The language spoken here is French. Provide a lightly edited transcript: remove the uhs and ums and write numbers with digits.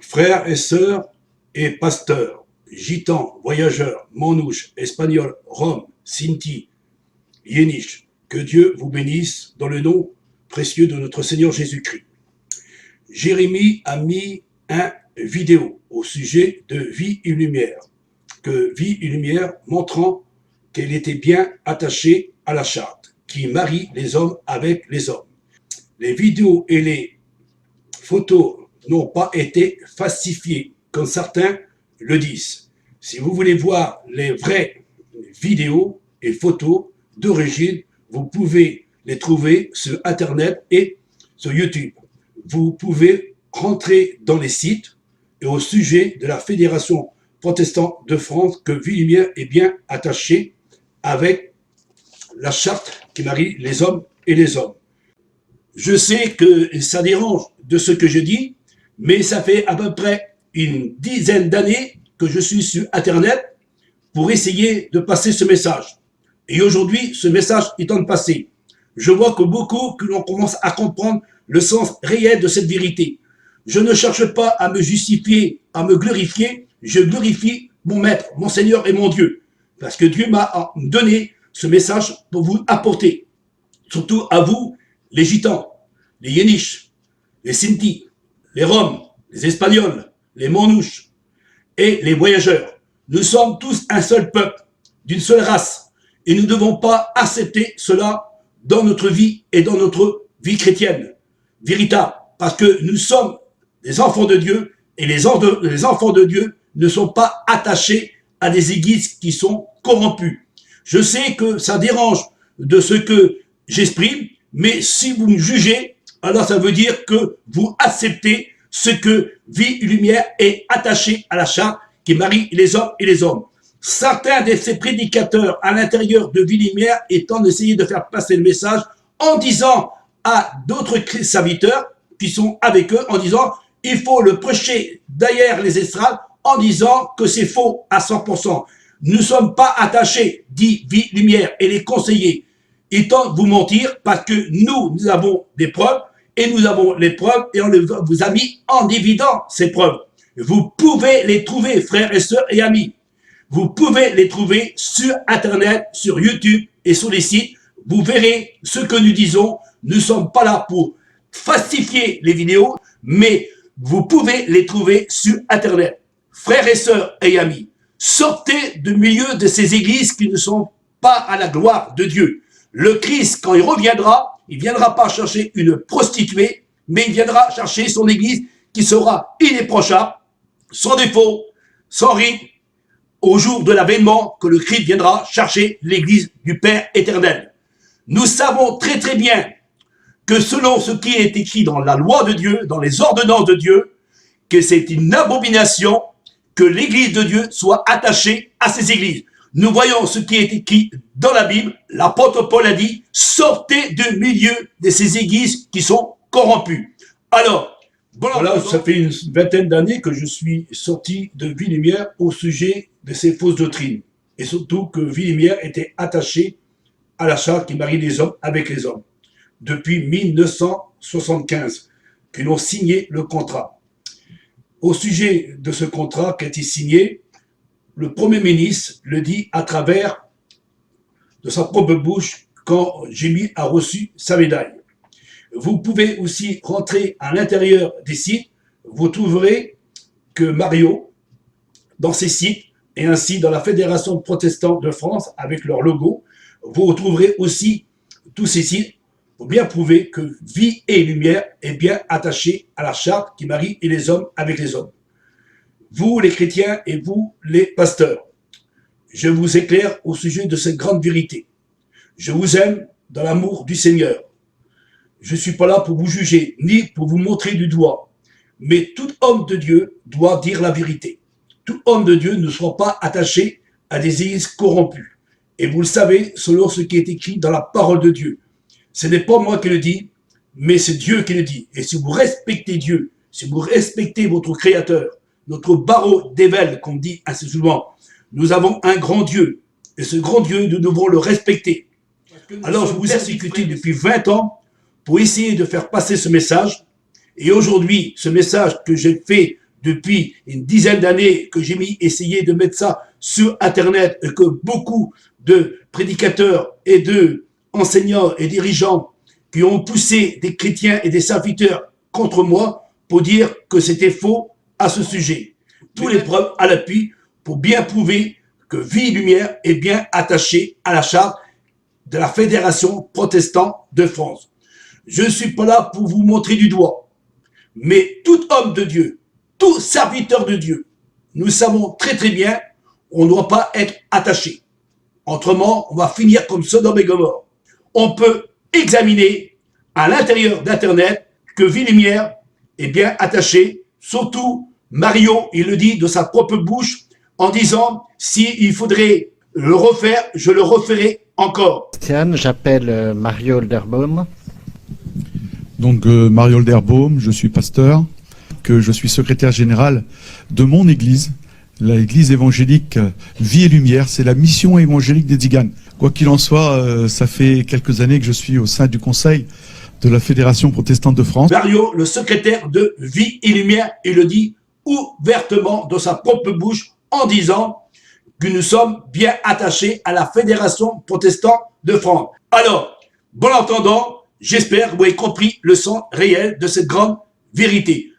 Frères et sœurs et pasteurs, gitans, voyageurs, manouches, espagnols, roms, sinti, yéniches, que Dieu vous bénisse dans le nom précieux de notre Seigneur Jésus-Christ. Jérémie a mis un vidéo au sujet de Vie et Lumière, que Vie et Lumière montrant qu'elle était bien attachée à la charte, qui marie les hommes avec les hommes. Les vidéos et les photos n'ont pas été falsifiées, comme certains le disent. Si vous voulez voir les vraies vidéos et photos d'origine, vous pouvez les trouver sur Internet et sur YouTube. Vous pouvez rentrer dans les sites et au sujet de la Fédération protestante de France que Vie et Lumière est bien attachée avec la charte qui marie les hommes et les hommes. Je sais que ça dérange de ce que je dis, mais ça fait à peu près une dizaine d'années que je suis sur Internet pour essayer de passer ce message. Et aujourd'hui, ce message étant de passer, je vois que beaucoup que l'on commence à comprendre le sens réel de cette vérité. Je ne cherche pas à me justifier, à me glorifier, je glorifie mon Maître, mon Seigneur et mon Dieu. Parce que Dieu m'a donné ce message pour vous apporter. Surtout à vous, les gitans, les yéniches, les sinti, les roms, les espagnols, les manouches et les voyageurs. Nous sommes tous un seul peuple, d'une seule race. Et nous ne devons pas accepter cela dans notre vie et dans notre vie chrétienne, véritable. Parce que nous sommes des enfants de Dieu et les enfants de Dieu ne sont pas attachés à des églises qui sont corrompues. Je sais que ça dérange de ce que j'exprime, mais si vous me jugez, alors ça veut dire que vous acceptez ce que Vie et Lumière est attaché à la charte qui marie les hommes et les hommes. Certains de ces prédicateurs à l'intérieur de Vie et Lumière étant d'essayer de faire passer le message en disant à d'autres serviteurs qui sont avec eux, en disant il faut le prêcher derrière les estrades en disant que c'est faux à 100%. Nous ne sommes pas attachés, dit Vie et Lumière et les conseillers, étant de vous mentir parce que nous avons des preuves et nous avons les preuves et on vous a mis en évidence ces preuves. Vous pouvez les trouver, frères et sœurs et amis. Vous pouvez les trouver sur Internet, sur YouTube et sur les sites. Vous verrez ce que nous disons. Nous ne sommes pas là pour falsifier les vidéos, mais vous pouvez les trouver sur Internet. Frères et sœurs et amis, sortez du milieu de ces églises qui ne sont pas à la gloire de Dieu. Le Christ, quand il reviendra, il ne viendra pas chercher une prostituée, mais il viendra chercher son église qui sera irréprochable, sans défaut, sans rite, au jour de l'avènement que le Christ viendra chercher l'église du Père éternel. Nous savons très très bien que selon ce qui est écrit dans la loi de Dieu, dans les ordonnances de Dieu, que c'est une abomination que l'église de Dieu soit attachée à ces églises. Nous voyons ce qui est écrit dans la Bible. L'apôtre Paul a dit, sortez du milieu de ces églises qui sont corrompues. Alors, voilà, ça fait une vingtaine d'années que je suis sorti de Vie et Lumière au sujet de ces fausses doctrines. Et surtout que Vie et Lumière était attachée à la charte qui marie les hommes avec les hommes. Depuis 1975, qu'ils ont signé le contrat. Au sujet de ce contrat qui a été signé, le Premier ministre le dit à travers de sa propre bouche quand Jérémie a reçu sa médaille. Vous pouvez aussi rentrer à l'intérieur des sites, vous trouverez que Mario, dans ces sites, et ainsi dans la Fédération protestante de France, avec leur logo, vous retrouverez aussi tous ces sites pour bien prouver que Vie et Lumière est bien attachée à la charte qui marie les hommes avec les hommes. Vous les chrétiens et vous les pasteurs, je vous éclaire au sujet de cette grande vérité. Je vous aime dans l'amour du Seigneur. Je ne suis pas là pour vous juger, ni pour vous montrer du doigt. Mais tout homme de Dieu doit dire la vérité. Tout homme de Dieu ne sera pas attaché à des églises corrompues. Et vous le savez, selon ce qui est écrit dans la parole de Dieu. Ce n'est pas moi qui le dis, mais c'est Dieu qui le dit. Et si vous respectez Dieu, si vous respectez votre Créateur, notre barreau d'ével, qu'on dit assez souvent, nous avons un grand Dieu. Et ce grand Dieu, nous devons le respecter. Alors je vous ai exécuté depuis 20 ans pour essayer de faire passer ce message. Et aujourd'hui, ce message que j'ai fait depuis une dizaine d'années que j'ai essayé de mettre ça sur Internet et que beaucoup de prédicateurs et de enseignants et dirigeants qui ont poussé des chrétiens et des serviteurs contre moi pour dire que c'était faux à ce sujet. Tous les preuves à l'appui pour bien prouver que Vie et Lumière est bien attaché à la charte de la Fédération protestante de France. Je ne suis pas là pour vous montrer du doigt, mais tout homme de Dieu, tout serviteur de Dieu, nous savons très très bien qu'on ne doit pas être attaché. Autrement, on va finir comme Sodome et Gomorrhe. On peut examiner à l'intérieur d'Internet que Vie et Lumière est bien attaché. Surtout, Mario, il le dit de sa propre bouche en disant « s'il faudrait le refaire, je le referai encore ». J'appelle Mario Olderbaum. Donc Mario Olderbaum, je suis pasteur, que je suis secrétaire général de mon église, l'église évangélique Vie et Lumière. C'est la mission évangélique des Tziganes. Quoi qu'il en soit, ça fait quelques années que je suis au sein du conseil de la Fédération protestante de France. Mario, le secrétaire de Vie et Lumière, il le dit ouvertement de sa propre bouche en disant que nous sommes bien attachés à la Fédération protestante de France. Alors, bon entendant, j'espère que vous avez compris le sens réel de cette grande vérité.